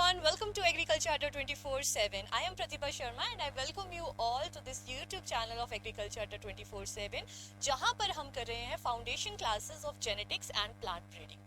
everyone, welcome to Agriculture Adda 24/7. I am Pratibha Sharma and I welcome you all to this YouTube channel of Agriculture Adda 24/7 जहां पर हम कर रहे हैं foundation classes of genetics and plant breeding.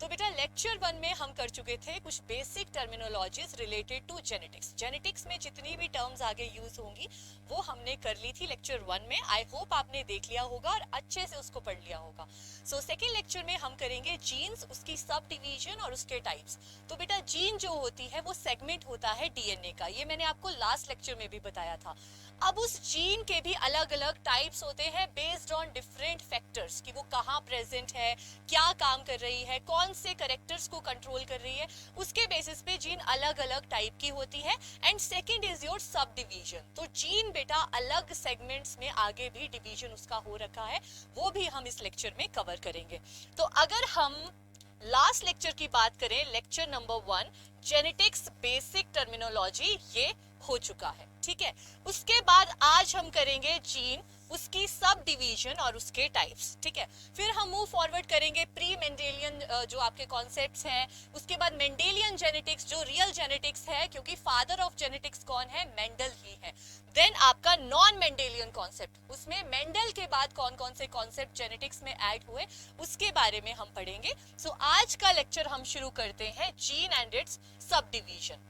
तो बेटा lecture 1 में हम कर चुके थे कुछ basic terminologies related to genetics. Genetics में जितनी भी टर्म्स आगे यूज होंगी वो हमने कर ली थी लेक्चर 1 में। आई होप आपने देख लिया होगा और अच्छे से उसको पढ़ लिया होगा। सो सेकेंड लेक्चर में हम करेंगे जीन्स, उसकी सब डिवीजन और उसके टाइप्स। तो बेटा जीन जो होती है वो सेगमेंट होता है डीएनए का, ये मैंने आपको लास्ट लेक्चर में भी बताया था। अब उस जीन के भी अलग अलग टाइप्स होते हैं बेस्ड ऑन डिफरेंट फैक्टर्स कि वो कहाँ प्रेजेंट है, क्या काम कर रही है, कौन से करेक्टर्स को कंट्रोल कर रही है, उसके बेसिस पे जीन अलग अलग टाइप की होती है। And second is your sub division. तो जीन बेटा अलग सेगमेंट्स में आगे भी डिवीजन उसका हो रखा है, वो भी हम इस लेक्चर में कवर करेंगे। तो अगर हम लास्ट लेक्चर की बात करें, lecture number 1 genetics basic terminology, ये हो चुका है, ठीक है। उसके बाद आज हम करेंगे जीन, उसकी सब डिवीजन और उसके टाइप्स, ठीक है। फिर हम मूव फॉरवर्ड करेंगे प्री मेंडेलियन जो आपके कॉन्सेप्ट्स हैं, उसके बाद मेंडेलियन जेनेटिक्स जो रियल जेनेटिक्स है, क्योंकि फादर ऑफ जेनेटिक्स कौन है, मेंडल ही है। देन आपका नॉन मेंडेलियन कॉन्सेप्ट, उसमें मेंडल के बाद कौन कौन से कॉन्सेप्ट जेनेटिक्स में ऐड हुए उसके बारे में हम पढ़ेंगे। सो आज का लेक्चर हम शुरू करते हैं gene and its sub division.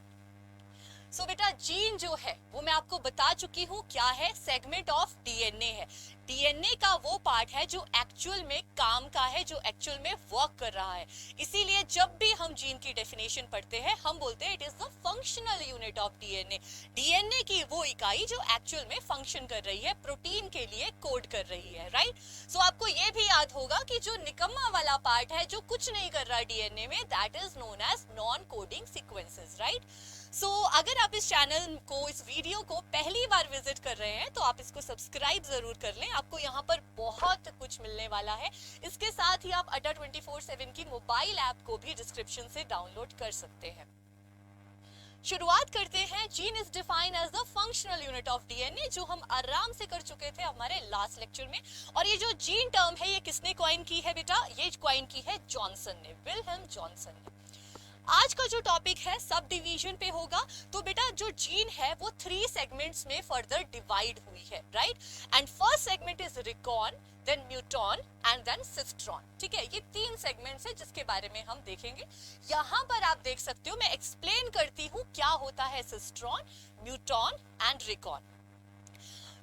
So बेटा जीन जो है वो मैं आपको बता चुकी हूँ क्या है, सेगमेंट ऑफ डीएनए है। डीएनए का वो पार्ट है जो एक्चुअल में काम का है, जो एक्चुअल में वर्क कर रहा है। इसीलिए जब भी हम जीन की डेफिनेशन पढ़ते हैं हम बोलते हैं it is the functional unit of DNA. DNA की वो इकाई जो एक्चुअल में फंक्शन कर रही है, प्रोटीन के लिए कोड कर रही है, राइट। सो आपको ये भी याद होगा कि जो निकम्मा वाला पार्ट है जो कुछ नहीं कर रहा डीएनए में, that is known as non coding sequences, right. So अगर आप इस चैनल को, इस वीडियो को पहली बार विजिट कर रहे हैं तो आप इसको सब्सक्राइब जरूर कर लें, आपको यहाँ पर बहुत कुछ मिलने वाला है। इसके साथ ही आप अड्डा 24/7 की मोबाइल ऐप को भी डिस्क्रिप्शन से डाउनलोड कर सकते हैं। शुरुआत करते हैं। Gene is defined as the functional unit of DNA, जो हम आराम से कर चुके थे हमारे लास्ट लेक्चर में। और ये जो जीन टर्म है ये किसने कॉइन की है बेटा, ये कॉइन की है जॉनसन ने, विलहेम जॉनसन ने। आज का जो टॉपिक है सब डिवीजन पे होगा। तो बेटा जो जीन है वो 3 सेगमेंट्स में फर्दर डिवाइड हुई है, right. And first segment is recon, then muton and then cistron, ठीक है। ये 3 सेगमेंट्स है जिसके बारे में हम देखेंगे। यहाँ पर आप देख सकते हो मैं एक्सप्लेन करती हूँ क्या होता है सिस्ट्रॉन, म्यूटॉन एंड रिकॉन।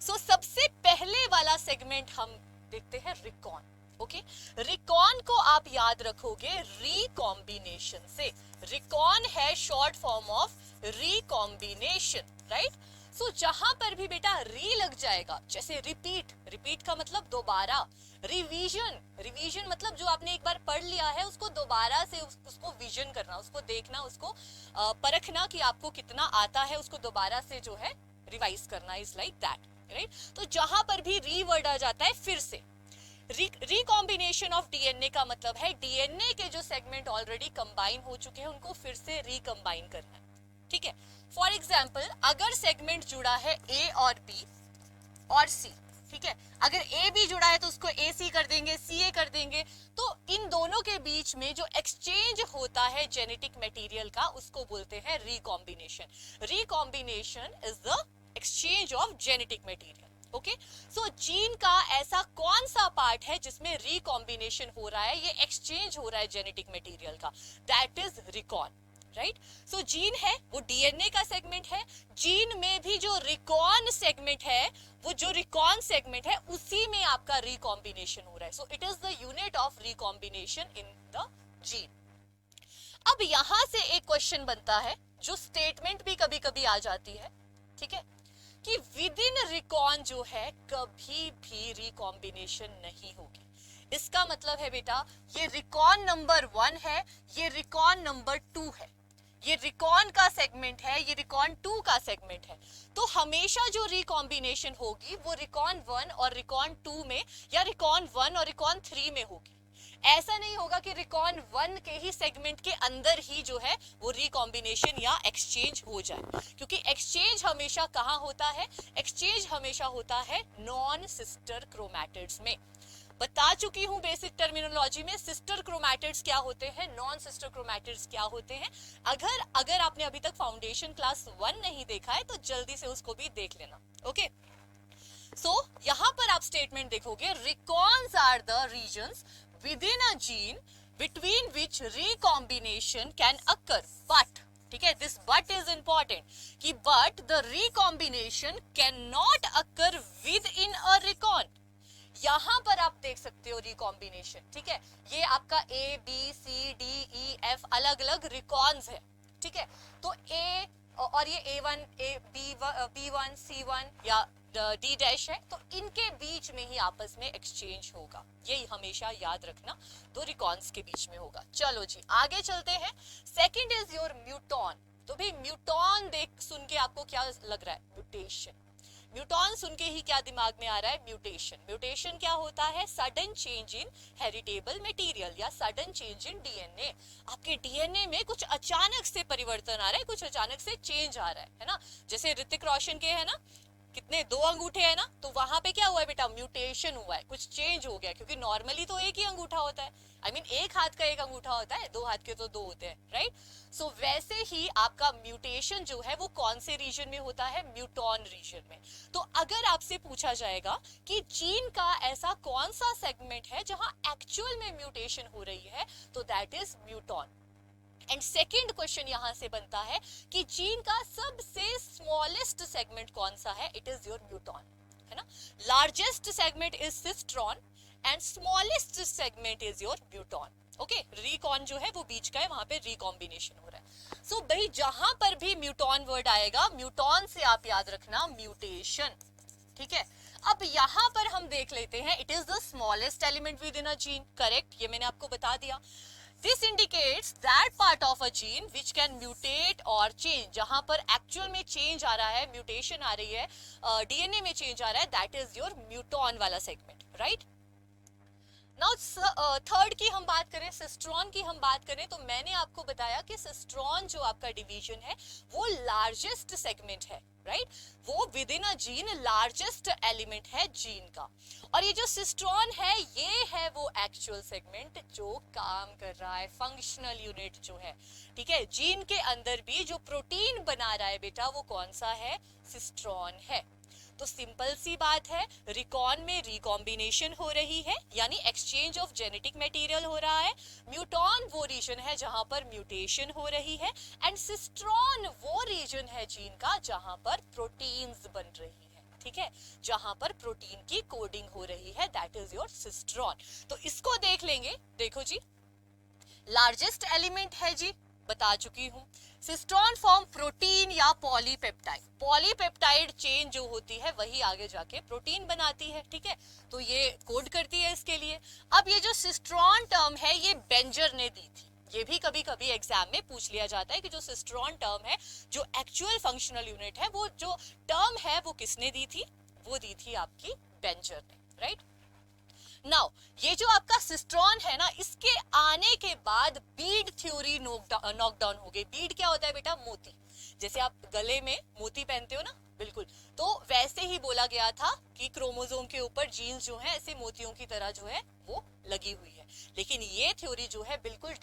सो सबसे पहले वाला सेगमेंट हम देखते हैं रिकॉन, ओके। रिकॉन को आप याद रखोगे रिकॉम्बिनेशन से। रिकॉन है short form of recombination, right. So जहां पर भी बेटा री लग जाएगा, जैसे रिपीट, रिपीट का मतलब दोबारा, रिवीजन, रिवीजन मतलब जो आपने एक बार पढ़ लिया है उसको दोबारा से उसको विजन करना, उसको देखना, उसको परखना कि आपको कितना आता है, उसको दोबारा से जो है रिवाइज करना, इज लाइक दैट, राइट। तो जहां पर भी री वर्ड आ जाता है फिर से। रिकॉम्बिनेशन ऑफ डीएनए का मतलब है डीएनए के जो सेगमेंट ऑलरेडी कंबाइन हो चुके हैं उनको फिर से रिकंबाइन करना, ठीक है। फॉर एग्जांपल अगर सेगमेंट जुड़ा है ए और बी और सी, ठीक है, अगर ए बी जुड़ा है तो उसको ए सी कर देंगे, सी ए कर देंगे। तो इन दोनों के बीच में जो एक्सचेंज होता है जेनेटिक मटेरियल का उसको बोलते हैं recombination. Recombination is the exchange of genetic material, okay. So gene का ऐसा कौन सा पार्ट है जिसमें रिकॉम्बिनेशन हो रहा है, ये एक्सचेंज हो रहा है जेनेटिक मटेरियल का, that is recon, right. So gene है वो डीएनए का सेगमेंट है। जीन में भी जो रिकॉन सेगमेंट है, वो जो रिकॉन सेगमेंट है उसी में आपका रिकॉम्बिनेशन हो रहा है। So it is the unit of recombination in the gene. अब यहां से एक क्वेश्चन बनता है जो स्टेटमेंट भी कभी कभी आ जाती है, ठीक है, कि विद इन रिकॉन जो है कभी भी रिकॉम्बिनेशन नहीं होगी। इसका मतलब है बेटा ये रिकॉन नंबर 1 है, ये रिकॉन नंबर 2 है, ये रिकॉन का सेगमेंट है, ये रिकॉन 2 का सेगमेंट है। तो हमेशा जो रिकॉम्बिनेशन होगी वो रिकॉन 1 और रिकॉन 2 में या रिकॉन 1 और रिकॉन 3 में होगी। ऐसा नहीं होगा कि रिकॉन 1 के ही सेगमेंट के अंदर ही जो है वो रिकॉम्बिनेशन या एक्सचेंज हो जाए, क्योंकि एक्सचेंज हमेशा कहाँ होता है, एक्सचेंज हमेशा होता है नॉन सिस्टर क्रोमैटिड्स में। बता चुकी हूं बेसिक टर्मिनोलॉजी में सिस्टर क्रोमैटिड्स क्या होते हैं, नॉन सिस्टर क्रोमैटिड्स क्या होते हैं। अगर आपने अभी तक फाउंडेशन क्लास 1 नहीं देखा है तो जल्दी से उसको भी देख लेना। ओके, सो यहां पर आप स्टेटमेंट देखोगे, recons are the regions within a gene between which recombination can occur, but, ठीक है, दिस बट इज इंपॉर्टेंट कि but the recombination can not occur within a recon. यहां पर आप देख सकते हो रिकॉम्बिनेशन, ठीक है, ये आपका A B C D E F अलग अलग रिकॉन्स है, ठीक है, तो ए और ये A1 B1 C1 या डी डैश है, तो इनके बीच में ही आपस में एक्सचेंज होगा, यही हमेशा याद रखना, दो रिकॉन्स के बीच में होगा। चलो जी आगे चलते हैं। Second is your muton. तो भाई म्यूटॉन देख सुन के आपको क्या लग रहा है, म्यूटेशन। म्यूटॉन सुन के ही क्या दिमाग में आ रहा है, म्यूटेशन। म्यूटेशन क्या होता है, sudden change in heritable material या सडन चेंज इन डीएनए। आपके डीएनए में कुछ अचानक से परिवर्तन आ रहा है, कुछ अचानक से चेंज आ रहा है ना। जैसे ऋतिक रोशन के है ना, कितने 2 अंगूठे है ना, तो वहां पे क्या हुआ है बेटा, म्यूटेशन हुआ है, कुछ चेंज हो गया, क्योंकि नॉर्मली तो एक ही अंगूठा होता है, आई मीन एक हाथ का एक अंगूठा होता है, 2 हाथ के तो 2 होते हैं, राइट। सो वैसे ही आपका म्यूटेशन जो है वो कौन से रीजन में होता है, म्यूटॉन रीजन में। तो अगर आपसे पूछा जाएगा कि जीन का ऐसा कौन सा सेगमेंट है जहां एक्चुअल में म्यूटेशन हो रही है, तो that is muton. And second question यहां से बनता है कि जीन का सबसे स्मॉलेस्ट सेगमेंट कौन सा है, इट इज योर म्यूटॉन, है ना। Largest segment is cistron and smallest segment is your muton. Okay, recon जो है वो बीच का है, वहां पे रिकॉम्बिनेशन हो रहा है। सो भाई जहां पर भी म्यूटॉन वर्ड आएगा, म्यूटॉन से आप याद रखना म्यूटेशन, ठीक है। अब यहां पर हम देख लेते हैं, it is the smallest element with in a gene, correct, ये मैंने आपको बता दिया। This indicates that part of a gene which can mutate or change, जहां पर एक्चुअल में चेंज आ रहा है, म्यूटेशन आ रही है, डीएनए में चेंज आ रहा है, दैट इज योर म्यूटॉन वाला सेगमेंट, राइट। नाउ थर्ड की हम बात करें, सिस्ट्रॉन की हम बात करें, तो मैंने आपको बताया कि सिस्ट्रॉन जो आपका डिवीजन है वो लार्जेस्ट सेगमेंट है, राइट, वो with in a gene largest element है जीन का। और ये जो सिस्ट्रॉन है ये है वो एक्चुअल सेगमेंट जो काम कर रहा है, फंक्शनल यूनिट जो है, ठीक है। जीन के अंदर भी जो प्रोटीन बना रहा है बेटा वो कौन सा है, सिस्ट्रॉन है। तो सिंपल सी बात है, रिकॉन में रिकॉम्बिनेशन हो रही है, यानी एक्सचेंज ऑफ जेनेटिक मटेरियल हो रहा है। म्यूटॉन वो रीजन है जहां पर म्यूटेशन हो रही है, एंड सिस्ट्रॉन वो रीजन है जीन का जहां पर प्रोटीन्स बन रही है, ठीक है, जहां पर प्रोटीन की कोडिंग हो रही है, दैट इज योर सिस्ट्रॉन। तो इसको देख लेंगे, देखो जी, लार्जेस्ट एलिमेंट है जी, बता चुकी हूं। सिस्ट्रॉन फॉर्म प्रोटीन या पॉलीपेप्टाइड, पॉलीपेप्टाइड चेन जो होती है वही आगे जाके प्रोटीन बनाती है, ठीक है, तो ये कोड करती है इसके लिए। अब ये जो सिस्ट्रॉन टर्म है ये बेंजर ने दी थी, ये भी कभी कभी एग्जाम में पूछ लिया जाता है कि जो सिस्ट्रॉन टर्म है, जो एक्चुअल फंक्शनल यूनिट है, वो जो टर्म है वो किसने दी थी, वो दी थी आपकी बेंजर ने, राइट। नाउ ये जो आपका सिस्ट्रॉन है ना, इसके आने के बाद बीड थ्योरी नॉकडाउन हो गई। बीड क्या होता है बेटा, मोती, जैसे आप गले में मोती पहनते हो ना, बिल्कुल, तो वैसे ही बोला गया था कि क्रोमोसोम के ऊपर जीन्स जो है ऐसे मोतियों की तरह जो है वो लगी हुई है। लेकिन ये थ्योरी जो है बिल्कुल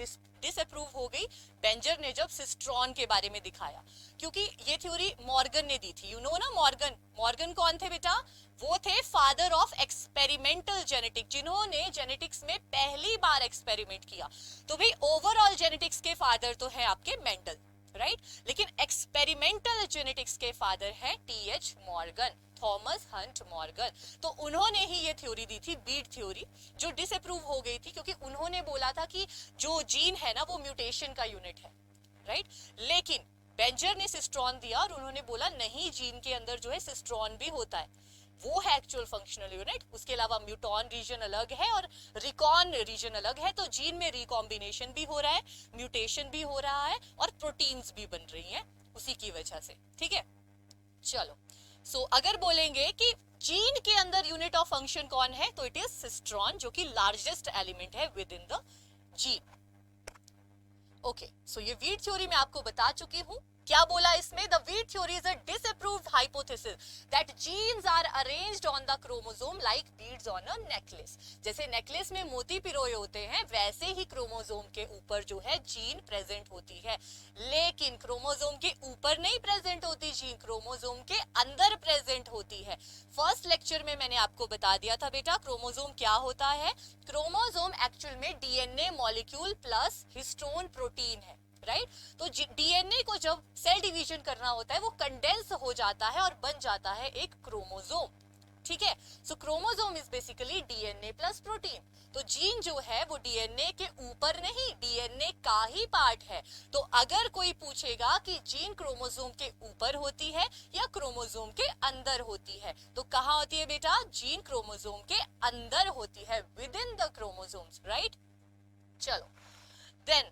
डिसअप्रूव हो गई बेंजर ने जब सिस्ट्रॉन के बारे में दिखाया, क्योंकि ये थ्योरी मॉर्गन ने दी थी, यू नो ना मॉर्गन। मॉर्गन कौन थे बेटा, वो थे फादर ऑफ एक्सपेरिमेंटल जेनेटिक्स, जिन्होंने जेनेटिक्स में पहली बार एक्सपेरिमेंट किया। तो भाई ओवरऑल जेनेटिक्स के फादर तो है आपके मेंडल, राइट, लेकिन एक्सपेरिमेंटल जेनेटिक्स के फादर है TH Morgan, Thomas Hunt Morgan. तो उन्होंने ही ये थ्योरी दी थी, बीड थ्योरी, जो डिसअप्रूव हो गई थी, क्योंकि उन्होंने बोला था कि जो जीन है ना वो म्यूटेशन का यूनिट है, राइट। लेकिन बेंजर ने सिस्ट्रॉन दिया और उन्होंने बोला नहीं, जीन के अंदर जो है सिस्ट्रॉन भी होता है, वो है एक्चुअल फंक्शनल यूनिट, उसके अलावा म्यूटॉन रीजन अलग है और रिकॉन रीजन अलग है। तो जीन में रिकॉम्बिनेशन भी हो रहा है, म्यूटेशन भी हो रहा है और प्रोटीन्स भी बन रही हैं उसी की वजह से, ठीक है। चलो, सो अगर बोलेंगे कि जीन के अंदर यूनिट ऑफ फंक्शन कौन है, तो इट इज सिस्ट्रॉन, जो कि लार्जेस्ट एलिमेंट है within the gene. Okay, so ये वीट थ्योरी मैं आपको बता चुकी हूं, क्या बोला इसमें? The bead theory is a disapproved hypothesis that genes are arranged on the chromosome like beads on a necklace. जैसे नेकलेस में मोती पिरोए होते हैं वैसे ही क्रोमोसोम के ऊपर जो है जीन प्रेजेंट होती है, लेकिन क्रोमोसोम के ऊपर नहीं प्रेजेंट होती जीन, क्रोमोसोम के अंदर प्रेजेंट होती है। फर्स्ट लेक्चर में मैंने आपको बता दिया था बेटा क्रोमोसोम क्या होता है। क्रोमोसोम एक्चुअल में DNA molecule plus histone protein है, राइट तो डीएनए को जब सेल डिवीजन करना होता है वो कंडेंस हो जाता है और बन जाता है एक क्रोमोसोम, ठीक है। So chromosome is basically DNA plus protein. तो जीन जो है वो डीएनए के ऊपर नहीं, डीएनए का ही पार्ट है। तो अगर कोई पूछेगा कि जीन क्रोमोसोम के ऊपर होती है या क्रोमोसोम के अंदर होती है, तो कहाँ होती है बेटा? जीन क्रोमोसोम के अंदर होती है, within the chromosomes, right. चलो देन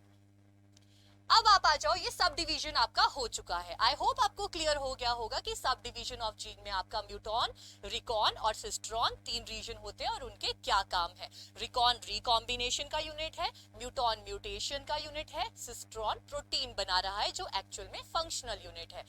अब आप आ जाओ, ये सब डिवीजन आपका हो चुका है। आई होप आपको क्लियर हो गया होगा कि सब डिवीजन ऑफ जीन में आपका म्यूटॉन, रिकॉन और सिस्ट्रॉन 3 रीजन होते हैं और उनके क्या काम है। रिकॉन रिकॉम्बिनेशन का यूनिट है, म्यूटॉन म्यूटेशन का यूनिट है, सिस्ट्रॉन प्रोटीन बना रहा है जो एक्चुअल में फंक्शनल यूनिट है।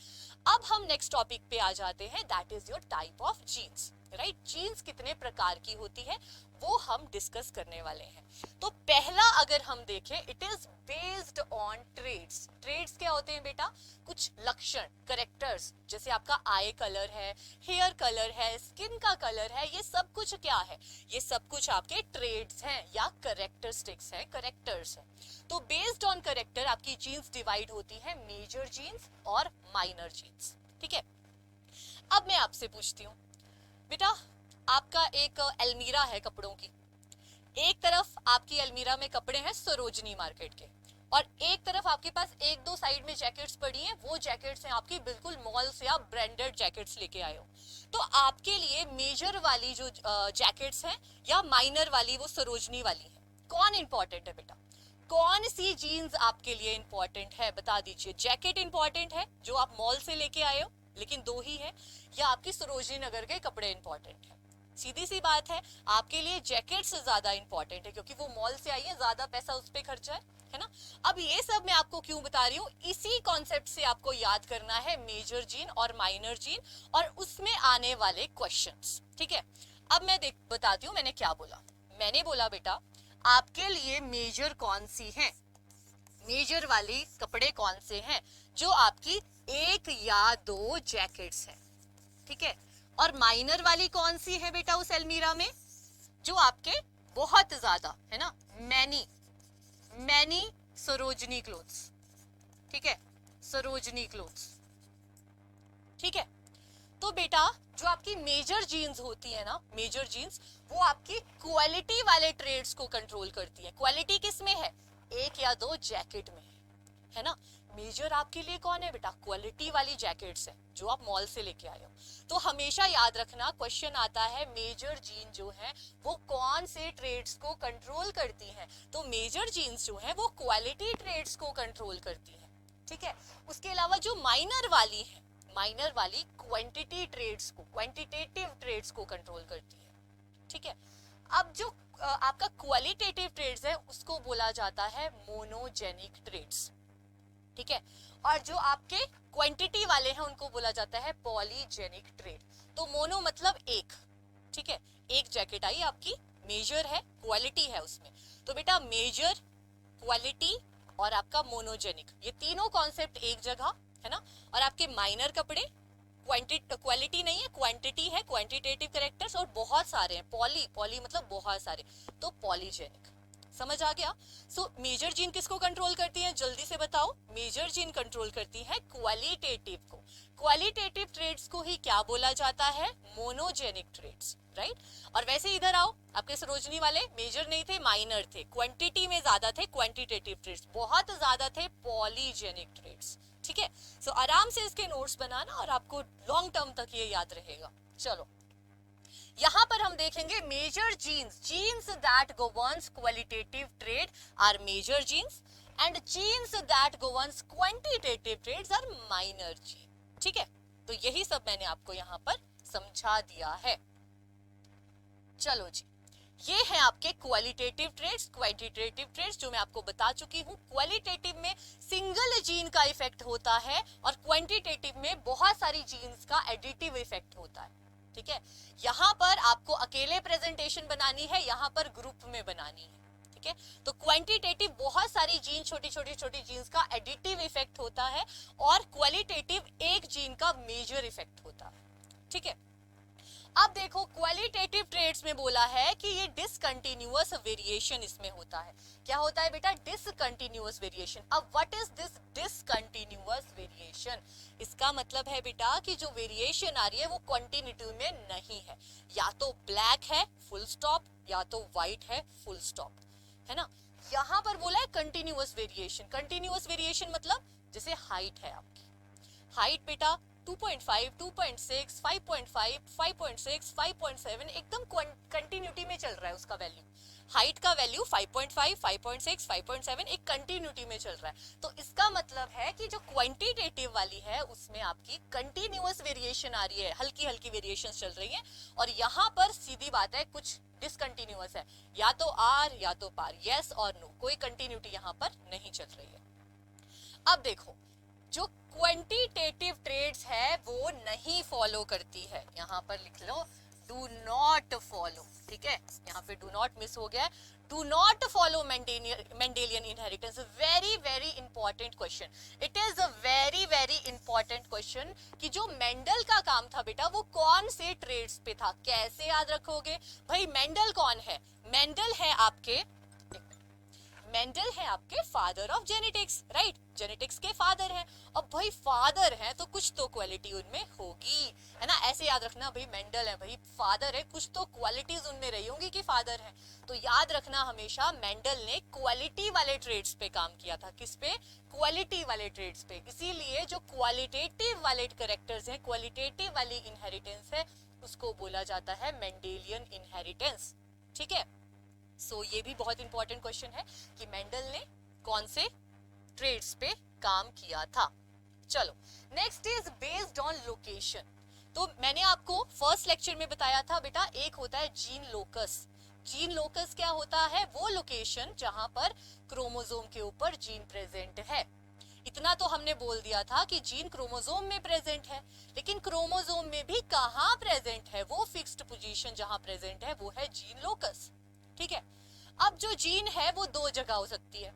अब हम नेक्स्ट टॉपिक पे आ जाते हैं, that is your type of genes, right. Genes कितने प्रकार की होती है वो हम डिस्कस करने वाले हैं। तो पहला अगर हम देखें, it is based on traits. Traits क्या होते हैं बेटा? कुछ लक्षण, करेक्टर्स, जैसे आपका आई कलर है, हेयर कलर है, स्किन का कलर है, ये सब कुछ क्या है? ये सब कुछ आपके ट्रेड्स हैं या करेक्टरिस्टिक्स हैं, करेक्टर्स हैं। तो बेस्ड ऑन करेक्टर आपकी जीन्स डिवाइड होती है मेजर जीन्स और माइनर जीन्स, ठीक है। अब मैं आपसे पूछती हूँ बेटा, आपका एक अलमीरा है कपड़ों की, एक तरफ आपकी अलमीरा में कपड़े हैं सरोजनी मार्केट के, और एक तरफ आपके पास एक दो साइड में जैकेट्स पड़ी हैं, वो जैकेट्स हैं आपकी बिल्कुल मॉल से आप ब्रांडेड जैकेट्स लेके आए हो। तो आपके लिए मेजर वाली जो जैकेट्स हैं या माइनर वाली वो सरोजनी वाली है, कौन इंपॉर्टेंट है बेटा? कौन सी जीन्स आपके लिए इंपॉर्टेंट है बता दीजिए। जैकेट इंपॉर्टेंट है जो आप मॉल से लेके आए हो लेकिन 2 ही है, या आपकी सरोजनी नगर के कपड़े इंपॉर्टेंट है? सीधी सी बात है, आपके लिए जैकेट से ज्यादा इंपॉर्टेंट है क्योंकि वो मॉल से आई है, ज्यादा पैसा उस पर खर्चा है ना। अब ये सब मैं आपको क्यों बता रही हूँ, इसी कॉन्सेप्ट से आपको याद करना है मेजर जीन और माइनर जीन और उसमें आने वाले क्वेश्चंस, ठीक है। अब मैं बताती हूँ मैंने क्या बोला। मैंने बोला बेटा आपके लिए मेजर कौन सी है, मेजर वाली कपड़े कौन से हैं? जो आपकी 1 या 2 जैकेट्स हैं, ठीक है। और माइनर वाली कौन सी है बेटा उस अलमीरा में? जो आपके बहुत ज्यादा है ना, मैनी सरोजनी क्लोथ्स, ठीक है, सरोजनी क्लोथ्स, ठीक है। तो बेटा जो आपकी मेजर जीन्स होती है ना, मेजर जीन्स वो आपकी क्वालिटी वाले ट्रेड्स को कंट्रोल करती है। क्वालिटी किस में है? 1 या 2 जैकेट में है ना। मेजर आपके लिए कौन है बेटा? क्वालिटी वाली जैकेट्स है जो आप मॉल से लेके आए हो। तो हमेशा याद रखना क्वेश्चन आता है मेजर जीन जो है वो कौन से ट्रेड्स को कंट्रोल करती है। तो मेजर जीन्स जो है वो क्वालिटी ट्रेड्स को कंट्रोल करती है, ठीक है। उसके अलावा जो माइनर वाली है, माइनर वाली क्वांटिटी ट्रेड्स को, क्वांटिटेटिव ट्रेड्स को कंट्रोल करती है, ठीक है। अब जो आपका क्वालिटेटिव ट्रेड्स है उसको बोला जाता है मोनोजेनिक ट्रेड्स, ठीक है। और जो आपके क्वांटिटी वाले हैं उनको बोला जाता है पॉलीजेनिक ट्रेड। तो मोनो मतलब एक, ठीक है, एक जैकेट आई आपकी, मेजर है, क्वालिटी है उसमें। तो बेटा मेजर, क्वालिटी और आपका मोनोजेनिक, ये तीनों कॉन्सेप्ट एक जगह है ना। और आपके माइनर कपड़े क्वालिटी नहीं है, क्वांटिटी है, क्वांटिटेटिव कैरेक्टर्स और बहुत सारे हैं, पॉली मतलब बहुत सारे, तो पॉलीजेनिक। समझ आ गया। सो मेजर जीन किसको कंट्रोल करती है जल्दी से बताओ? मेजर जीन कंट्रोल करती है क्वालिटेटिव को। क्वालिटेटिव ट्रेड्स को ही क्या बोला जाता है? Monogenic traits, right. और वैसे इधर आओ, आपके सरोजनी वाले मेजर नहीं थे, माइनर थे, क्वांटिटी में ज्यादा थे क्वांटिटेटिव ट्रेड्स, बहुत ज्यादा थे पॉलीजेनिक ट्रेड्स, ठीक है। सो आराम से इसके नोट्स बनाना और आपको लॉन्ग टर्म तक ये याद रहेगा। चलो यहां पर हम देखेंगे major genes, genes that governs qualitative trait are major genes and genes that governs quantitative traits are minor gene, ठीक है। तो यही सब मैंने आपको यहां पर समझा दिया है। चलो जी, ये है आपके क्वालिटेटिव ट्रेड्स, क्वांटिटेटिव ट्रेड्स जो मैं आपको बता चुकी हूँ। क्वालिटेटिव में सिंगल जीन का इफेक्ट होता है और क्वांटिटेटिव में बहुत सारी जीन्स का एडिटिव इफेक्ट होता है, ठीक है। यहाँ पर आपको अकेले प्रेजेंटेशन बनानी है, यहाँ पर ग्रुप में बनानी है, ठीक है। तो क्वांटिटेटिव बहुत सारी जीन, छोटी छोटी छोटी जीन्स का एडिटिव इफेक्ट होता है और क्वालिटेटिव एक जीन का मेजर इफेक्ट होता है, ठीक है। अब देखो क्वालिटेटिव ट्रेड्स में बोला है कि ये डिसकंटिन्यूअस वेरिएशन इसमें होता है। क्या होता है बेटा? Discontinuous variation. अब what is this discontinuous variation? इसका मतलब है बेटा कि जो वेरिएशन आ रही है वो कंटिन्यूटी में नहीं है, या तो ब्लैक है फुल स्टॉप या तो व्हाइट है फुल स्टॉप, है ना। यहाँ पर बोला है कंटिन्यूअस वेरिएशन। कंटिन्यूअस वेरिएशन मतलब जैसे हाइट है आपकी, हाइट बेटा 2.5, 2.6, 5.5, 5.6, 5.7 एकदम कंटिन्यूटी में चल रहा है उसका वैल्यू। हाइट का वैल्यू 5.5, 5.6, 5.7 एक कंटिन्यूटी में चल रहा है। तो इसका मतलब है कि जो क्वांटिटेटिव वाली है उसमें आपकी कंटिन्यूअस वेरिएशन आ रही है, हल्की हल्की वेरिएशंस चल रही है, और यहाँ पर सीधी बात है कुछ डिसकंटिन्यूअस है, या तो आर या तो पार, यस और नो, कोई कंटिन्यूटी यहाँ पर नहीं चल रही है। अब देखो जो क्वांटिटेटिव ट्रेड्स है वो नहीं फॉलो करती है, यहाँ पर लिख लो डू नॉट फॉलो, ठीक है। यहाँ पे डू नॉट मिस हो गया है, do not follow Mendelian inheritance. Very very important question, it is a very very important question कि जो मेंडल का काम था बेटा वो कौन से ट्रेड्स पे था, कैसे याद रखोगे भाई? मेंडल कौन है? मेंडल है आपके, मेंडल है आपके father of genetics, right? Genetics के फादर हैं। अब भाई फादर हैं तो कुछ तो क्वालिटी उनमें होगी, है ना। ऐसे याद रखना भाई, मेंडल है भाई, फादर है, कुछ तो क्वालिटीज उनमें रही होंगी कि फादर है। तो याद रखना हमेशा मेंडल ने क्वालिटी वाले ट्रेड्स पे काम किया था। किस पे? क्वालिटी वाले ट्रेड्स पे। इसीलिए जो क्वालिटेटिव वाले कैरेक्टर्स हैं, क्वालिटेटिव वाली इनहेरिटेंस है, उसको बोला जाता है मेंडेलियन इनहेरिटेंस, ठीक है। सो ये भी बहुत इंपॉर्टेंट क्वेश्चन है कि मेंडल ने कौन से ट्रेड्स पे काम किया था। चलो next is based on location. तो मैंने आपको फर्स्ट लेक्चर में बताया था बेटा, एक होता है जीन लोकस। जीन लोकस क्या होता है? वो लोकेशन जहां पर क्रोमोसोम के ऊपर जीन प्रेजेंट है। इतना तो हमने बोल दिया था कि जीन क्रोमोसोम में प्रेजेंट है, लेकिन क्रोमोसोम में भी कहाँ प्रेजेंट है? वो फिक्स्ड पोजीशन जहां प्रेजेंट है वो है जीन लोकस, ठीक है। अब जो जीन है वो दो जगह हो सकती है,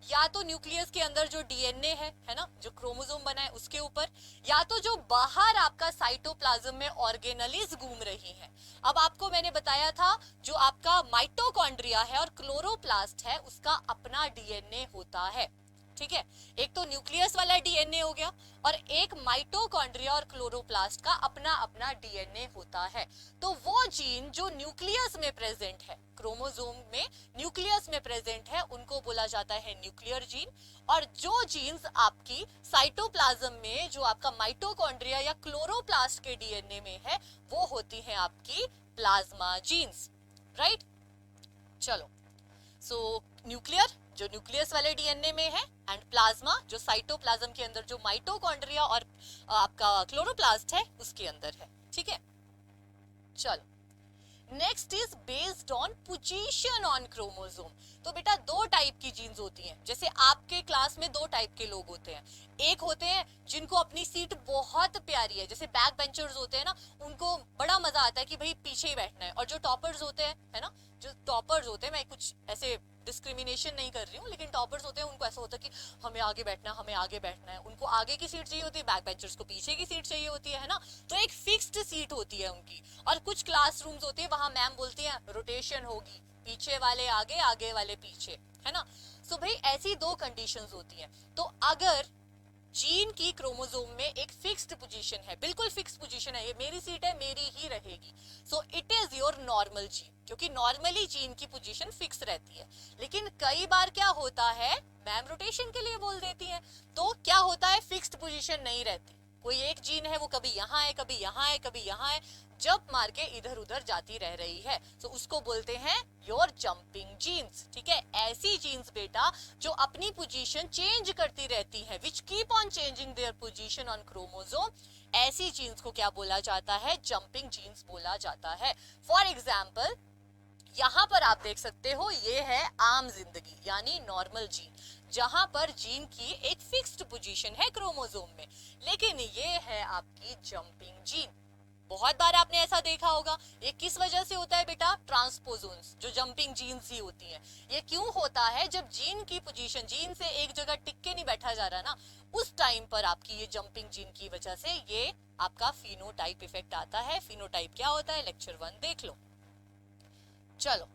या तो न्यूक्लियस के अंदर जो डीएनए है ना, जो क्रोमोसोम बना है उसके ऊपर, या तो जो बाहर आपका साइटोप्लाज्म में ऑर्गेनेलिस घूम रही है। अब आपको मैंने बताया था जो आपका माइटोकॉन्ड्रिया है और क्लोरोप्लास्ट है उसका अपना डीएनए होता है, ठीक है। एक तो न्यूक्लियस वाला डीएनए हो गया और एक माइटोकॉन्ड्रिया और क्लोरोप्लास्ट का अपना अपना डीएनए होता है। तो वो जीन जो न्यूक्लियस में प्रेजेंट है, क्रोमोसोम में न्यूक्लियस में प्रेजेंट है, उनको बोला जाता है न्यूक्लियर जीन। और जो जीन्स आपकी साइटोप्लाज्म में जो आपका माइटोकॉन्ड्रिया या क्लोरोप्लास्ट के डीएनए में है वो होती है आपकी प्लाज्मा जीन्स, राइट। चलो सो न्यूक्लियर जो न्यूक्लियस वाले डीएनए में है, एंड प्लाज्मा जो साइटोप्लाज्म के अंदर जो माइटोकॉन्ड्रिया और आपका क्लोरोप्लास्ट है उसके अंदर है, ठीक है। चलो next is based on position on chromosome. तो बेटा दो टाइप की जीन्स होती हैं। जैसे आपके क्लास में दो टाइप के लोग होते हैं, एक होते हैं जिनको अपनी सीट बहुत प्यारी है, जैसे बैक बेंचर्स होते हैं ना, उनको बड़ा मजा आता है कि भाई पीछे ही बैठना है। और जो टॉपर्स होते हैं, है ना, जो टॉपर्स होते हैं, मैं कुछ ऐसे डिस्क्रिमिनेशन नहीं कर रही हूँ, लेकिन टॉपर्स होते हैं उनको ऐसा होता है कि हमें आगे बैठना है, हमें आगे बैठना है। उनको आगे की सीट चाहिए होती है, बैक बेंचर्स को पीछे की सीट चाहिए होती है ना। तो एक फिक्स्ड सीट होती है उनकी। और कुछ क्लासरूम्स होती है वहां मैम बोलती है रोटेशन होगी, पीछे वाले आगे, आगे वाले पीछे, है ना। सो भाई ऐसी दो कंडीशंस होती हैं। तो अगर जीन की क्रोमोसोम में एक फिक्स्ड पोजीशन है, बिल्कुल फिक्स्ड पोजीशन है, ये मेरी सीट है, मेरी ही रहेगी, so it is your normal gene, क्योंकि नॉर्मली जीन की पोजीशन फिक्स रहती है। लेकिन कई बार क्या होता है, मैम रोटेशन के लिए बोल देती है, तो क्या होता है, फिक्स्ड पोजीशन नहीं रहती। कोई एक जीन है वो कभी यहाँ है, कभी यहाँ है, कभी यहाँ है, जंप मार के इधर उधर जाती रह रही है, तो उसको बोलते हैं योर जंपिंग जीन्स, ठीक है। ऐसी जीन्स बेटा जो अपनी पोजीशन चेंज करती रहती है, which keep on changing their position on chromosome, ऐसी जीन्स को क्या बोला जाता है, जंपिंग जीन्स बोला जाता है। फॉर एग्जाम्पल यहाँ पर आप देख सकते हो ये है आम जिंदगी यानी नॉर्मल जीन, जहां पर जीन की एक फिक्स्ड पोजीशन है क्रोमोसोम में, लेकिन ये है आपकी जंपिंग जीन। बहुत बार आपने ऐसा देखा होगा। ये किस वजह से होता है बेटा? ट्रांसपोजोन्स, जो जंपिंग जीन्स ही होती हैं। ये क्यों होता है? जब जीन की पोजीशन, जीन से एक जगह टिक के नहीं बैठा जा रहा ना, उस टाइम पर आपकी ये जंपिंग जीन की वजह से ये आपका फिनोटाइप इफेक्ट आता है। फिनोटाइप क्या होता है? लेक्चर 1 देख लो। चलो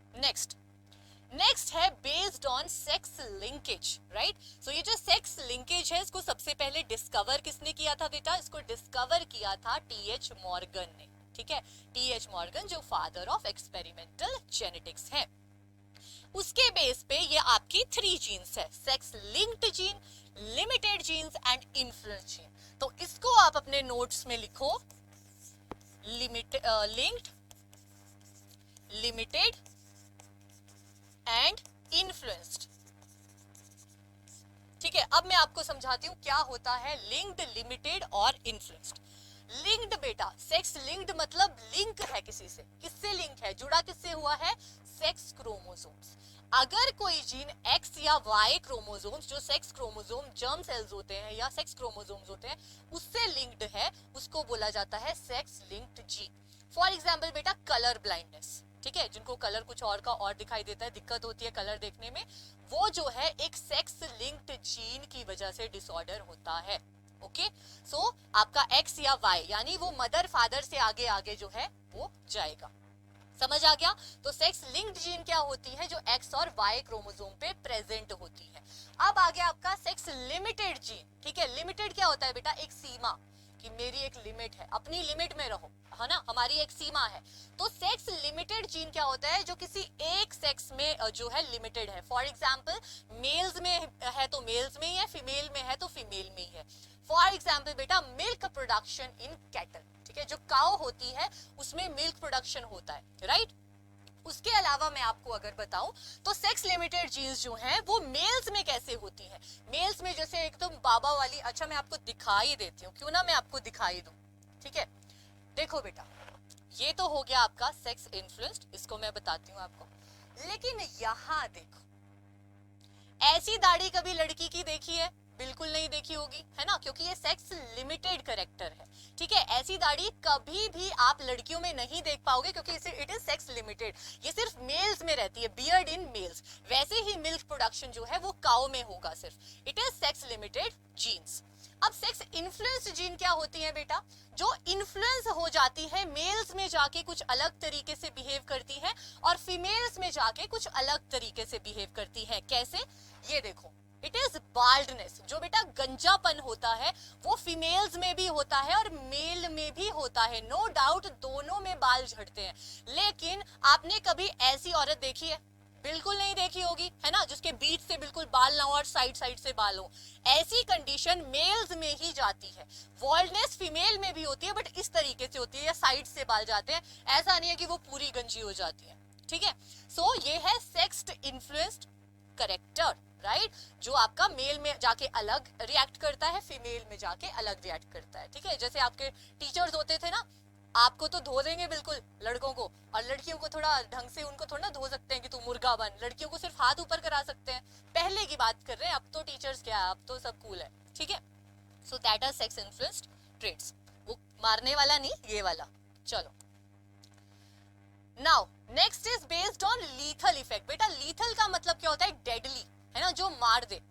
नेक्स्ट है based on sex linkage, right. So ये जो सेक्स लिंकेज है इसको सबसे पहले डिस्कवर किसने किया था बेटा? इसको डिस्कवर किया था टीएच मॉर्गन ने, ठीक है। टीएच मॉर्गन जो फादर ऑफ एक्सपेरिमेंटल जेनेटिक्स है। उसके बेस पे ये आपकी 3 जीन्स है, sex linked gene, limited genes and influence gene. तो इसको आप अपने नोट्स में लिखो, लिंक्ड, लिमिटेड एंड इन्फ्लुएंस्ड, ठीक है। अब मैं आपको समझाती हूं क्या होता है लिंक्ड, लिमिटेड और इन्फ्लुएंस्ड। लिंक्ड बेटा, सेक्स लिंक्ड मतलब लिंक है किसी से। किससे लिंक है? जुड़ा किससे हुआ है? Sex chromosomes. अगर कोई जीन एक्स या वाई क्रोमोसोम्स, जो सेक्स क्रोमोसोम जर्म सेल्स होते हैं या सेक्स क्रोमोसोम्स होते हैं, उससे लिंक्ड है, उसको बोला जाता है sex linked gene. For example बेटा कलर ब्लाइंडनेस, ठीक है, जिनको कलर कुछ और का और दिखाई देता है, दिक्कत होती है कलर देखने में, वो जो है एक सेक्स लिंक्ड जीन की वजह से डिसऑर्डर होता है। ओके, सो आपका एक्स या वाई यानी वो मदर फादर से आगे आगे जो है वो जाएगा। समझ आ गया? तो सेक्स लिंक्ड जीन क्या होती है? जो एक्स और वाई क्रोमोसोम पे प्रेजेंट होती है। अब आ गया आपका सेक्स लिमिटेड जीन, ठीक है। लिमिटेड क्या होता है बेटा? एक सीमा, कि मेरी एक लिमिट है, अपनी लिमिट में रहो, है ना, हमारी एक सीमा है। तो सेक्स लिमिटेड जीन क्या होता है? जो किसी एक सेक्स में जो है लिमिटेड है। फॉर एग्जांपल मेल्स में है तो मेल्स में ही है, फीमेल में है तो फीमेल में ही है। फॉर एग्जांपल बेटा मिल्क प्रोडक्शन इन कैटल, ठीक है, जो काउ होती है उसमें मिल्क प्रोडक्शन होता है, राइट। उसके अलावा मैं आपको अगर बताऊं तो सेक्स लिमिटेड जीन्स जो हैं वो मेल्स में कैसे होती हैं? मेल्स में जैसे एकदम बाबा वाली, अच्छा मैं आपको दिखाई देती हूँ, क्यों ना मैं आपको दिखाई दूं, ठीक है। देखो बेटा, ये तो हो गया आपका सेक्स इन्फ्लुएंस्ड, इसको मैं बताती हूँ आपको। लेकिन यहाँ देखो, ऐसी दाढ़ी कभी लड़की की देखी है? बिल्कुल नहीं देखी होगी, है ना, क्योंकि ये सेक्स लिमिटेड कैरेक्टर है, ठीक है। ऐसी दाढ़ी कभी भी आप लड़कियों में नहीं देख पाओगे क्योंकि इट इज सेक्स लिमिटेड, ये सिर्फ मेल्स में रहती है, बियर्ड इन मेल्स। वैसे ही मिल्क प्रोडक्शन जो है वो काउ में होगा सिर्फ, it is sex limited genes. अब सेक्स इन्फ्लुएंस जीन क्या होती है बेटा? जो इन्फ्लुएंस हो जाती है, मेल्स में जाके कुछ अलग तरीके से बिहेव करती है और फीमेल्स में जाके कुछ अलग तरीके से बिहेव करती है। कैसे? ये देखो, इट इज बाल्डनेस, जो बेटा गंजापन होता है वो फीमेल्स में भी होता है और मेल में भी होता है। नो डाउट दोनों में बाल झड़ते हैं, लेकिन आपने कभी ऐसी औरत देखी है? बिल्कुल नहीं देखी होगी, है ना, जिसके बीच से बिल्कुल बाल ना हो और साइड साइड से बाल हो। ऐसी कंडीशन मेल्स में ही जाती है। बाल्डनेस फीमेल में भी होती है बट इस तरीके से होती है, या साइड से बाल जाते हैं, ऐसा नहीं है कि वो पूरी गंजी हो जाती है, ठीक है। सो ये है सेक्स इन्फ्लुएंस्ड कैरेक्टर, राइट, जो आपका मेल में जाके अलग रिएक्ट करता है, फीमेल में जाके अलग रिएक्ट करता है, ठीक है। जैसे आपके टीचर्स होते थे ना, आपको तो धो देंगे बिल्कुल लड़कों को, और लड़कियों को थोड़ा ढंग से उनको थोड़ा ना धो सकते हैं कि तू मुर्गा बन। लड़कियों को सिर्फ हाथ ऊपर करा सकते हैं, पहले की बात कर रहे हैं, अब तो टीचर्स क्या है, अब तो सब कूल है, ठीक है। So that are sex influenced traits, वो मारने वाला नहीं, ये वाला। चलो now next is based on lethal effect. बेटा लीथल का मतलब क्या होता है? डेडली, है ना, जो मार दे।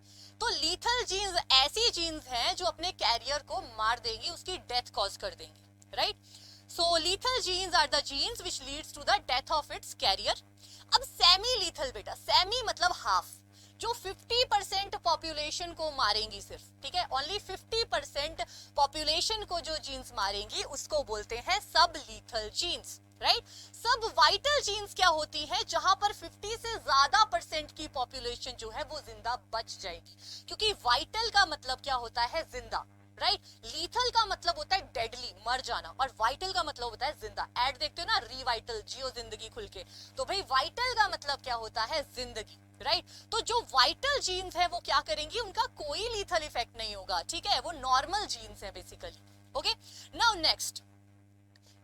तो लीथल जीन्स ऐसी जीन्स हैं जो अपने कैरियर को मार देंगी, उसकी डेथ कॉज कर देंगी, right. So lethal genes are the genes which leads to the death of its carrier. अब सेमी लीथल बेटा, सेमी मतलब हाफ, जो 50% पॉपुलेशन को मारेंगी सिर्फ, ठीक है, ओनली 50% पॉपुलेशन को जो जीन्स मारेंगी उसको बोलते हैं सब लीथल जीन्स, राइट। सब वाइटल जीन्स क्या होती है? जहां पर 50 से ज्यादा परसेंट की पॉपुलेशन जो है वो जिंदा बच जाएगी, क्योंकि वाइटल का मतलब क्या होता है? जिंदा, राइट। लीथल का मतलब होता है डेडली, मर जाना, और वाइटल का मतलब होता है जिंदा। एड देखते हो ना, रीवाइटल, जियो जिंदगी खुल के, तो भाई वाइटल का मतलब क्या होता है? जिंदगी, राइट। तो जो वाइटल जीन्स है वो क्या करेंगी? उनका कोई लीथल इफेक्ट नहीं होगा, ठीक है, वो नॉर्मल जीन्स है basically. Okay, now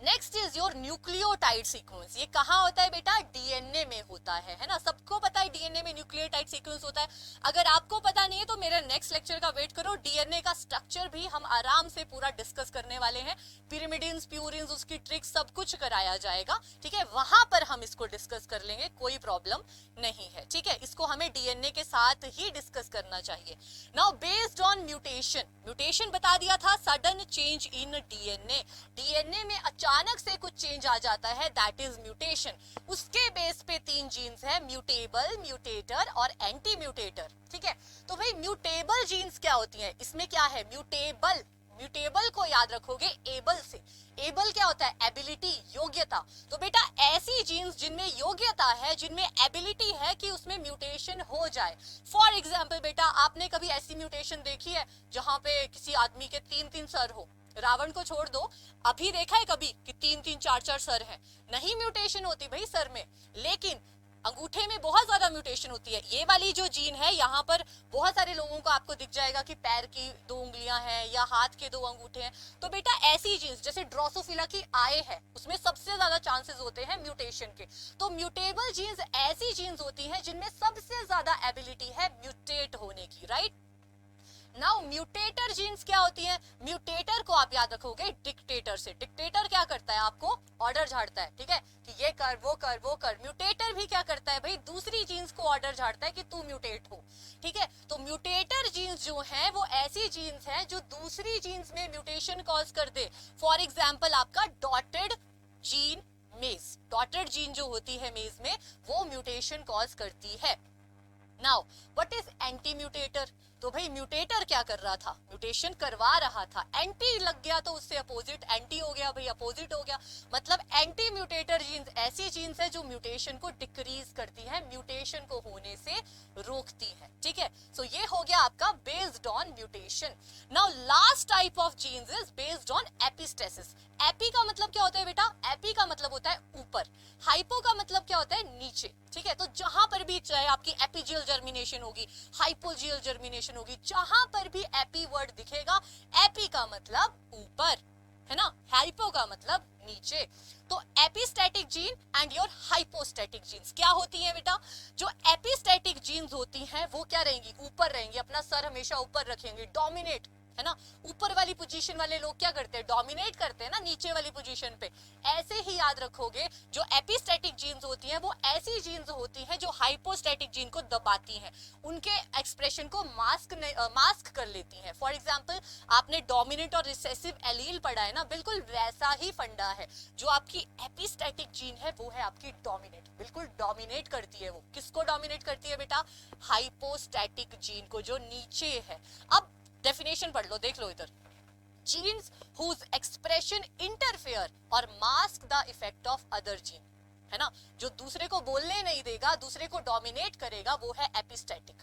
next is your nucleotide sequence. ये कहाँ होता है बेटा? डीएनए में होता है ना। सबको पता है डीएनए में न्यूक्लियोटाइड सीक्वेंस होता है। अगर आपको पता नहीं है तो मेरा नेक्स्ट लेक्चर का वेट करो, डीएनए का स्ट्रक्चर भी हम आराम से पूरा डिस्कस करने वाले हैं। पिरिमिडिन्स, प्यूरिन्स, उसकी ट्रिक्स सब कुछ कराया जाएगा, ठीक है, वहां पर हम इसको डिस्कस कर लेंगे, कोई प्रॉब्लम नहीं है, ठीक है। इसको हमें डीएनए के साथ ही डिस्कस करना चाहिए। Now based on mutation, mutation बता दिया था, sudden change in DNA, DNA में अचानक से कुछ चेंज आ जाता है, दैट इज म्यूटेशन। उसके बेस पे 3 जीन्स है, म्यूटेबल, म्यूटेटर और एंटी म्यूटेटर, ठीक है। तो भाई म्यूटेबल जीन्स क्या होती है? इसमें क्या है? म्यूटेबल, म्यूटेबल को याद रखोगे एबल से। एबल क्या होता है? एबिलिटी, योग्यता। तो बेटा ऐसी जीन्स जिनमें योग्यता है, जिनमें एबिलिटी है कि उसमें म्यूटेशन हो जाए। फॉर एग्जाम्पल बेटा आपने कभी ऐसी म्यूटेशन देखी है जहां पे किसी आदमी के 3-3 सर हो? रावण को छोड़ दो, अभी देखा है कभी कि 3-3 4-4 सर हैं? नहीं म्यूटेशन होती भाई सर में, लेकिन अंगूठे में बहुत ज्यादा म्यूटेशन होती है। ये वाली जो जीन है यहाँ पर बहुत सारे लोगों को आपको दिख जाएगा कि पैर की 2 उंगलियां हैं या हाथ के 2 अंगूठे हैं। तो बेटा ऐसी जीन्स जैसे ड्रोसोफिला की आय है, उसमें सबसे ज्यादा चांसेस होते हैं म्यूटेशन के। तो म्यूटेबल जीन्स ऐसी जीन्स होती हैं जिनमें सबसे ज्यादा एबिलिटी है म्यूटेट होने की, राइट। नाउ म्यूटेटर जीन्स क्या होती है? म्यूटेटर को आप याद रखोगे डिक्टेटर से। डिक्टेटर क्या करता है? आपको ऑर्डर झाड़ता है, ठीक है, कि ये कर, वो कर, वो कर। म्यूटेटर भी क्या करता है भाई? दूसरी जीन्स को ऑर्डर झाड़ता है कि तू म्यूटेट हो, ठीक है। तो म्यूटेटर जीन्स जो है वो ऐसी जीन्स है जो दूसरी जीन्स में म्यूटेशन कॉज कर दे। फॉर एग्जाम्पल आपका डॉटेड जीन मेज, डॉटेड जीन जो होती है मेज में, वो म्यूटेशन कॉज करती है। Now what is anti mutator? तो भाई म्यूटेटर क्या कर रहा था? म्यूटेशन करवा रहा था। एंटी लग गया तो उससे अपोजिट एंटी हो गया भाई, अपोजिट हो गया। मतलब एंटी म्यूटेटर जीन्स ऐसी जीन्स है जो म्यूटेशन को डिक्रीज करती है, म्यूटेशन को होने से रोकती है, ठीक है। सो ये हो गया आपका based on mutation. Now last type of genes is based on epistasis. Epi का मतलब क्या होता है बेटा? एपी का मतलब होता है ऊपर, हाइपो का मतलब क्या होता है? नीचे, ठीक है। तो जहां पर भी चाहे आपकी एपिजियल जर्मिनेशन होगी, हाइपोजियल जर्मिनेशन होगी, जहां पर भी एपी वर्ड दिखेगा, एपी का मतलब ऊपर, है ना, हाइपो का मतलब नीचे। तो epistatic gene and your hypostatic genes क्या होती हैं बेटा? जो एपिस्टैटिक जीन्स होती हैं वो क्या रहेंगी? ऊपर रहेंगी, अपना सर हमेशा ऊपर रखेंगे, डोमिनेट, है ना। ऊपर वाली पोजीशन वाले लोग क्या करते हैं? डोमिनेट करते हैं ना नीचे वाली पोजीशन पे। ऐसे ही याद रखोगे जो एपिस्टैटिक जीन्स होती हैं वो ऐसी जीन्स होती हैं जो हाइपोस्टैटिक जीन को दबाती हैं, उनके एक्सप्रेशन को मास्क कर लेती हैं। फॉर एग्जांपल आपने डोमिनेंट और रिसेसिव एलील पढ़ा है ना, बिल्कुल वैसा ही फंडा है। जो आपकी एपिस्टैटिक जीन है वो है आपकी डोमिनेट, बिल्कुल डोमिनेट करती है। वो किसको डोमिनेट करती है बेटा? हाइपोस्टैटिक जीन को, जो नीचे है। अब डेफिनेशन पढ़ लो, देख लो इधर। जीन्स whose expression interfere और mask the effect of other gene, है ना, जो दूसरे को बोलने नहीं देगा, दूसरे को डोमिनेट करेगा, वो है एपिस्टैटिक।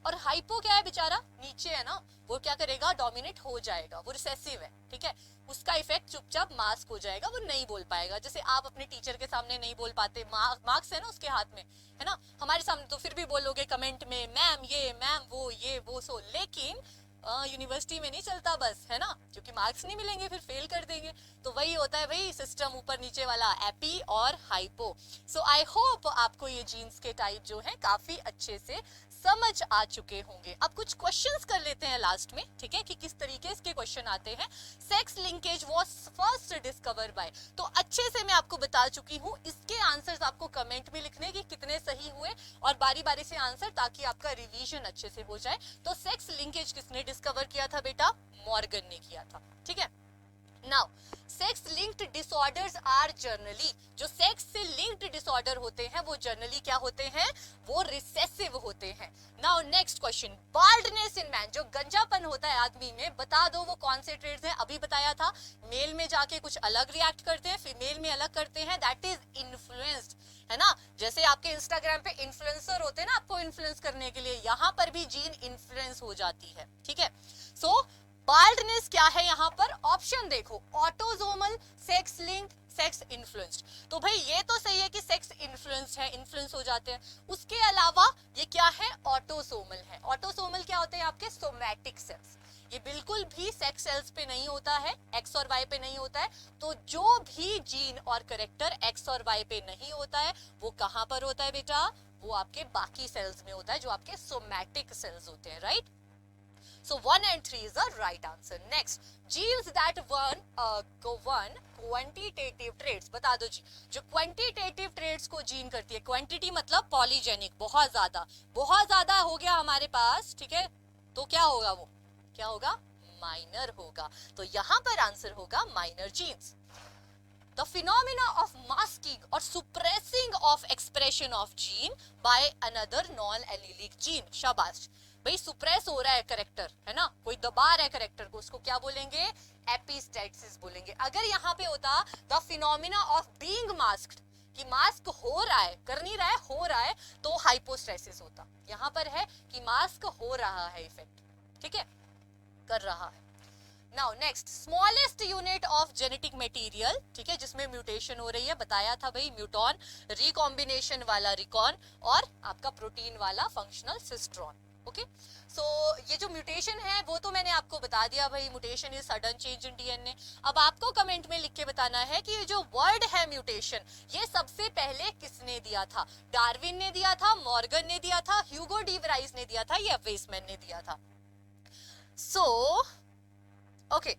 और हाइपो क्या है बेचारा? नीचे है ना, वो क्या करेगा? डोमिनेट हो जाएगा, वो रिसेसिव है, ठीक है, उसका इफेक्ट चुपचाप मास्क हो जाएगा, वो नहीं बोल पाएगा। जैसे आप अपने टीचर के सामने नहीं बोल पाते, मार्क्स है ना उसके हाथ में, है ना, हमारे सामने तो फिर भी बोलोगे कमेंट में मैम ये, मैम वो, ये वो, सो। लेकिन यूनिवर्सिटी में नहीं चलता बस, है ना, क्योंकि मार्क्स नहीं मिलेंगे, फिर फेल कर देंगे। तो वही होता है भाई सिस्टम, ऊपर नीचे वाला, एपी और हाइपो। सो आई होप आपको ये जीन्स के टाइप जो है काफी अच्छे से समझ आ चुके होंगे। अब कुछ क्वेश्चंस कर लेते हैं लास्ट में, ठीक है, कि किस तरीके इसके क्वेश्चन आते हैं। Sex linkage was first discover by, तो अच्छे से मैं आपको बता चुकी हूँ। इसके आंसर्स आपको कमेंट में लिखने कि कितने सही हुए और बारी बारी से आंसर, ताकि आपका रिवीजन अच्छे से हो जाए। तो सेक्स लिंकेज किसने डिस्कवर किया था बेटा? मॉर्गन ने किया था, ठीक है। Now sex linked disorders are generally, जो सेक्स से लिंक्ड डिसऑर्डर होते हैं वो जनरली क्या होते हैं? वो रिसेसिव होते हैं। Now next question, baldness in man, जो गंजापन होता है आदमी में, बता दो वो कौन से ट्रेड्स हैं? अभी बताया था, मेल में जाके कुछ अलग रिएक्ट करते हैं, फीमेल में अलग करते हैं, दैट इज इन्फ्लुएंस्ड, है ना। जैसे आपके इंस्टाग्राम पे इन्फ्लुएंसर होते हैं ना आपको इन्फ्लुएंस करने के लिए, यहाँ पर भी जीन इन्फ्लुएंस हो जाती है, ठीक है। सो बाल्डनेस क्या है यहाँ पर? ऑप्शन देखो, autosomal, sex linked, sex influenced. तो भाई ये तो सही है कि सेक्स इन्फ्लुएंस्ड है, इन्फ्लुएंस हो जाते हैं। उसके अलावा ये क्या है? ऑटोसोमल है। ऑटोसोमल क्या होते हैं? आपके सोमैटिक सेल्स, ये बिल्कुल भी सेक्स सेल्स पे नहीं होता है, एक्स और वाई पे नहीं होता है। तो जो भी जीन और करेक्टर एक्स और वाई पे नहीं होता है वो कहां पर होता है बेटा? वो आपके बाकी सेल्स में होता है, जो आपके सोमैटिक सेल्स होते हैं, right? So 1 and 3 is the right answer. Next, genes that one quantitative traits. बता दो जी, जो quantitative traits को जीन करती है, quantity मतलब पॉलीजेनिक, बहुत ज्यादा हो गया हमारे पास, ठीक है? तो क्या होगा वो? क्या होगा? माइनर होगा। तो यहाँ पर आंसर होगा minor genes. The phenomena of masking or suppressing of expression of gene by another non-allelic gene. शाबाश भाई, सुप्रेस हो रहा है करेक्टर, है ना, कोई दबा रहा है करेक्टर को, उसको क्या बोलेंगे? एपिस्टेसिस बोलेंगे। अगर यहाँ पे होता the phenomena of being masked, कि मास्क हो रहा है, कर नहीं रहा है, हो रहा है, तो हाइपोस्टेसिस होता। यहाँ पर है कि मास्क हो रहा है इफेक्ट, ठीक है, कर रहा है। Now next, smallest unit of genetic material, ठीक है, जिसमें म्यूटेशन हो रही है, बताया था भाई, म्यूटॉन, रिकॉम्बिनेशन वाला रिकॉन, और आपका प्रोटीन वाला फंक्शनल सिस्ट्रॉन। ओके, सो ये जो म्यूटेशन है वो तो मैंने आपको बता दिया भाई, mutation is sudden change in DNA. अब आपको कमेंट में लिख के बताना है कि ये जो वर्ड है म्यूटेशन, ये सबसे पहले किसने दिया था? डार्विन ने दिया था, मॉर्गन ने दिया था, ह्यूगो डी वेराइस ने दिया था, या वेसमैन ने दिया था? सो okay,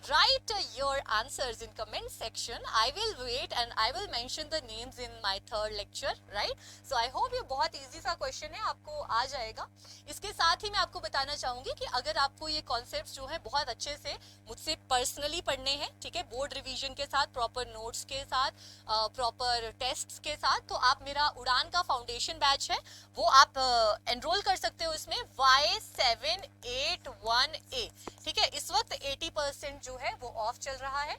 write your answers in comment section. I will wait and I will mention the names in my third lecture, right? So I hope ये बहुत easy सा question है, आपको आ जाएगा। इसके साथ ही मैं आपको बताना चाहूंगी कि अगर आपको ये concepts जो है बहुत अच्छे से मुझसे पर्सनली पढ़ने हैं, ठीक है, बोर्ड रिवीजन के साथ, प्रॉपर नोट्स के साथ, प्रॉपर टेस्ट्स के साथ, तो आप मेरा उड़ान का फाउंडेशन बैच है वो आप एनरोल कर सकते हो इसमें, Y781A, ठीक है। इस वक्त 80% जो है वो ऑफ चल रहा है।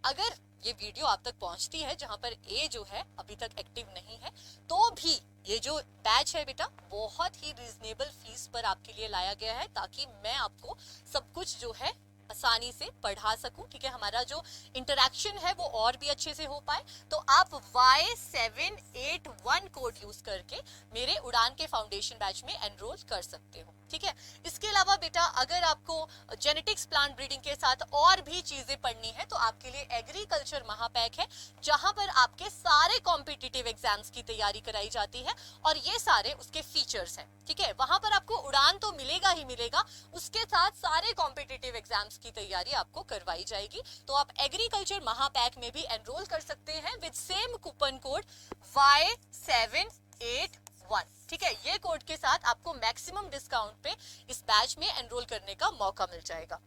अगर ये वीडियो आप तक पहुंचती है जहां पर ए जो है अभी तक एक्टिव नहीं है, तो भी ये जो बैच है बेटा बहुत ही रीजनेबल फीस पर आपके लिए लाया गया है, ताकि मैं आपको सब कुछ जो है आसानी से पढ़ा सकूं, ठीक है, हमारा जो इंटरेक्शन है वो और भी अच्छे से हो पाए। तो आप Y781 कोड यूज करके मेरे उड़ान के फाउंडेशन बैच में एनरोल कर सकते हो, ठीक है। इसके अलावा बेटा अगर आपको जेनेटिक्स प्लांट ब्रीडिंग के साथ और भी चीजें पढ़नी है तो आपके लिए एग्रीकल्चर महापैक है, जहां पर आपके सारे कॉम्पिटिटिव एग्जाम्स की तैयारी कराई जाती है, और ये सारे उसके फीचर्स हैं, ठीक है। वहां पर आपको उड़ान तो मिलेगा ही मिलेगा, उसके साथ सारे कॉम्पिटिटिव एग्जाम्स की तैयारी आपको करवाई जाएगी। तो आप एग्रीकल्चर महापैक में भी एनरोल कर सकते हैं with same coupon code Y781, ठीक है। ये कोड के साथ आपको मैक्सिमम डिस्काउंट पे इस बैच में एनरोल करने का मौका मिल जाएगा,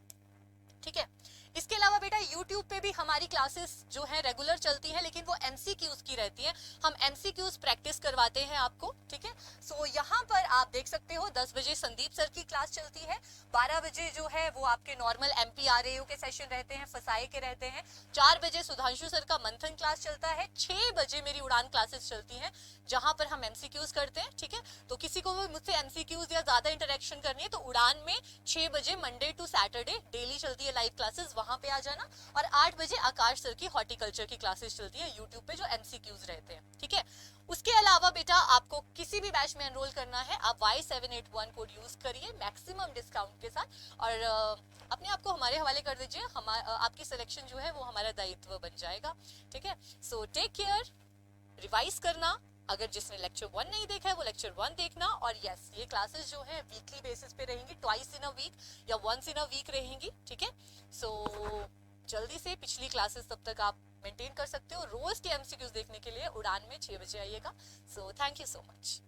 ठीक है। इसके अलावा बेटा YouTube पे भी हमारी क्लासेस जो है रेगुलर चलती हैं, लेकिन वो MCQs की रहती हैं। हम MCQs प्रैक्टिस करवाते हैं आपको, ठीक है। सो यहाँ पर आप देख सकते हो 10 बजे संदीप सर की क्लास चलती है, 12 बजे जो है वो आपके नॉर्मल MPRAU के सेशन रहते हैं, फसाई के रहते हैं, 4 बजे सुधांशु सर का मंथन क्लास चलता है, 6 बजे मेरी उड़ान क्लासेस चलती हैं जहां पर हम MCQs करते हैं, ठीक है। तो किसी को भी मुझसे MCQs या ज्यादा इंटरेक्शन करनी है तो उड़ान में 6 बजे मंडे टू सैटरडे डेली चलती है लाइव क्लासेस, वहां पे आ जाना। और 8 बजे आकाश सर की हॉर्टिकल्चर की क्लासेस चलती है YouTube पे, जो MCQs रहते हैं, ठीक है। उसके अलावा बेटा आपको किसी भी बैच में एनरोल करना है, आप Y781 कोड यूज करिए मैक्सिमम डिस्काउंट के साथ, और अपने आप को हमारे हवाले कर दीजिए, आपकी सिलेक्शन जो है वो हमारा दायित्व बन जाएगा, ठीक है। सो टेक केयर, रिवाइज करना, अगर जिसने लेक्चर 1 नहीं देखा है वो लेक्चर 1 देखना, और यस ये क्लासेस जो है वीकली बेसिस पे रहेंगी, ट्वाइस इन अ वीक या वंस इन अ वीक रहेंगी, ठीक है। सो जल्दी से पिछली क्लासेस तब तक आप मेंटेन कर सकते हो। रोज के MCQs देखने के लिए उड़ान में 6 बजे आइएगा। So thank you so much.